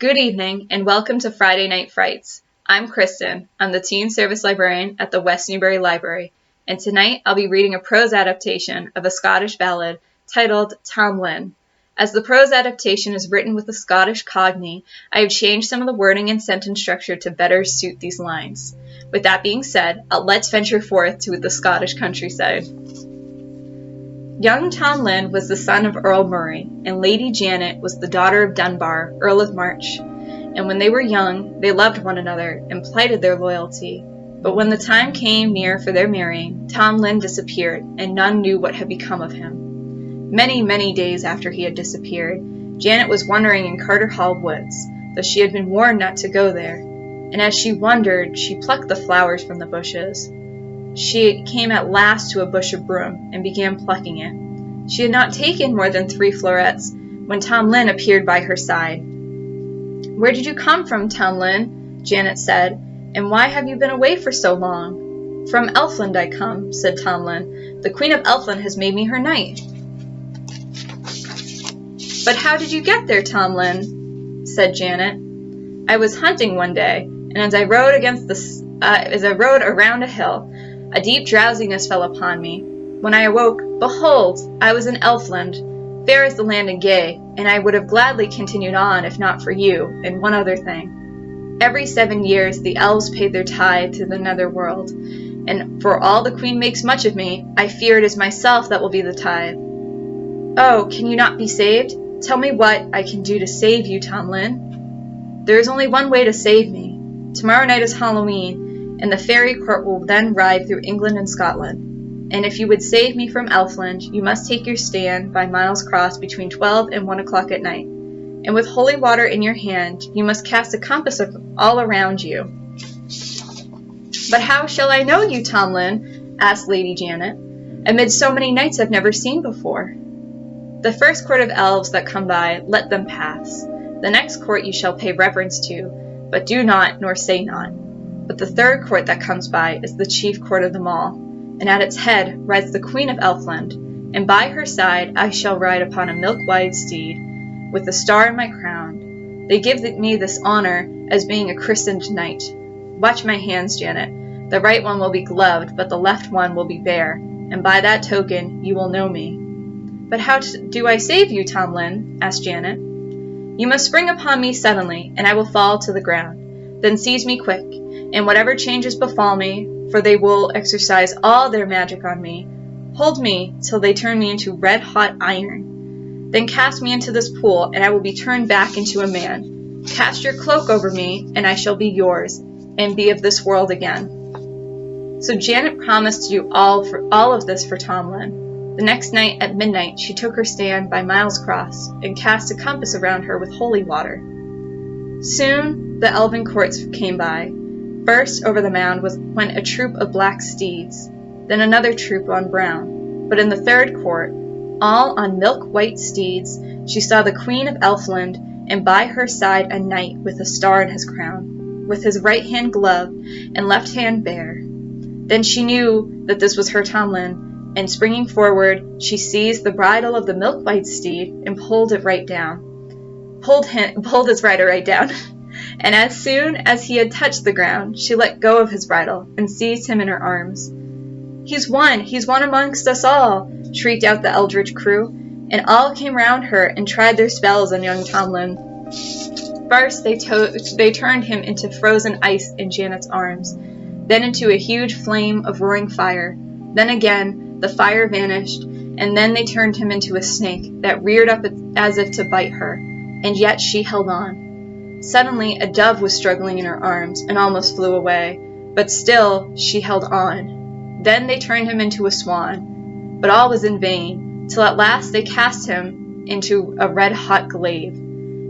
Good evening, and welcome to Friday Night Frights. I'm Kristen. I'm the Teen Service Librarian at the West Newbury Library, and tonight I'll be reading a prose adaptation of a Scottish ballad titled Tam Lin. As the prose adaptation is written with a Scottish cockney, I have changed some of the wording and sentence structure to better suit these lines. With that being said, let's venture forth to the Scottish countryside. Young Tam Lin was the son of Earl Murray, and Lady Janet was the daughter of Dunbar, Earl of March. And when they were young, they loved one another and plighted their loyalty. But when the time came near for their marrying, Tam Lin disappeared, and none knew what had become of him. Many, many days after he had disappeared, Janet was wandering in Carter Hall woods, though she had been warned not to go there. And as she wandered, she plucked the flowers from the bushes. She came at last to a bush of broom and began plucking it. She had not taken more than 3 florets when Tam Lin appeared by her side. "Where did you come from, Tam Lin?" Janet said, "and why have you been away for so long?" "From Elfland I come," said Tam Lin. "The Queen of Elfland has made me her knight." "But how did you get there, Tam Lin?" said Janet. "I was hunting one day, and as I rode around a hill, a deep drowsiness fell upon me. When I awoke, behold, I was in Elfland, fair as the land and gay, and I would have gladly continued on if not for you and one other thing. Every 7 years the elves paid their tithe to the nether world, and for all the Queen makes much of me, I fear it is myself that will be the tithe. Oh, can you not be saved? Tell me what I can do to save you, Tam Lin." "There is only one way to save me. Tomorrow night is Halloween, and the fairy court will then ride through England and Scotland. And if you would save me from Elfland, you must take your stand by Miles Cross between 12 and 1 o'clock at night. And with holy water in your hand, you must cast a compass all around you." "But how shall I know you, Tam Lin?" asked Lady Janet. "Amid so many knights I've never seen before." "The first court of elves that come by, let them pass. The next court you shall pay reverence to, but do not nor say not. But the third court that comes by is the chief court of them all, and at its head rides the Queen of Elfland, and by her side I shall ride upon a milk-white steed, with a star in my crown. They give me this honor as being a christened knight. Watch my hands, Janet. The right one will be gloved, but the left one will be bare, and by that token you will know me." "But how do I save you, Tam Lin?" asked Janet. "You must spring upon me suddenly, and I will fall to the ground. Then seize me quick, and whatever changes befall me, for they will exercise all their magic on me, hold me till they turn me into red-hot iron. Then cast me into this pool, and I will be turned back into a man. Cast your cloak over me, and I shall be yours, and be of this world again." So Janet promised to do all of this for Tam Lin. The next night at midnight she took her stand by Miles Cross, and cast a compass around her with holy water. Soon the elven courts came by. First over the mound went a troop of black steeds, then another troop on brown. But in the third court, all on milk-white steeds, she saw the Queen of Elfland, and by her side a knight with a star in his crown, with his right hand gloved and left hand bare. Then she knew that this was her Tam Lin, and springing forward, she seized the bridle of the milk-white steed and pulled its rider right down. And as soon as he had touched the ground, she let go of his bridle and seized him in her arms. He's one amongst us all," shrieked out the eldritch crew, and all came round her and tried their spells on young Tam Lin. First they turned him into frozen ice in Janet's arms, then into a huge flame of roaring fire. Then again the fire vanished, and then they turned him into a snake that reared up as if to bite her, and yet she held on. Suddenly a dove was struggling in her arms and almost flew away, but still she held on. Then they turned him into a swan, but all was in vain, till at last they cast him into a red-hot glaive,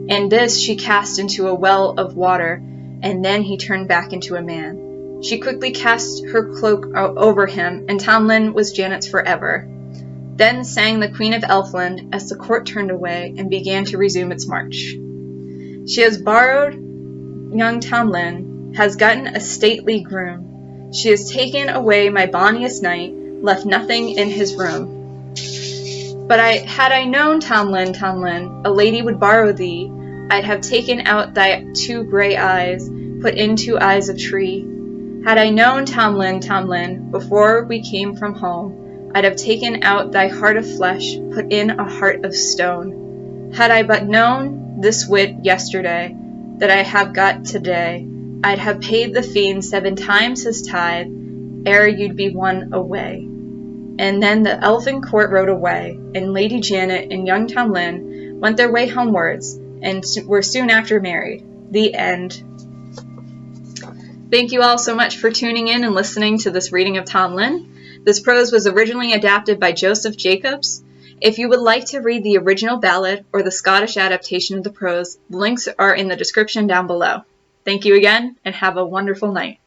and this she cast into a well of water, and then he turned back into a man. She quickly cast her cloak over him, and Tam Lin was Janet's forever. Then sang the Queen of Elfland as the court turned away and began to resume its march. "She has borrowed young Tam Lin, has gotten a stately groom. She has taken away my bonniest knight, left nothing in his room. But had I known, Tam Lin, a lady would borrow thee, I'd have taken out thy 2 gray eyes, put in 2 eyes of tree. Had I known, Tam Lin, before we came from home, I'd have taken out thy heart of flesh, put in a heart of stone. Had I but known this wit yesterday, that I have got today, I'd have paid the fiend 7 times his tithe, ere you'd be won away. And then the elfin court rode away, and Lady Janet and young Tam Lin went their way homewards, and were soon after married. The end. Thank you all so much for tuning in and listening to this reading of Tam Lin. This prose was originally adapted by Joseph Jacobs. If you would like to read the original ballad or the Scottish adaptation of the prose, the links are in the description down below. Thank you again, and have a wonderful night.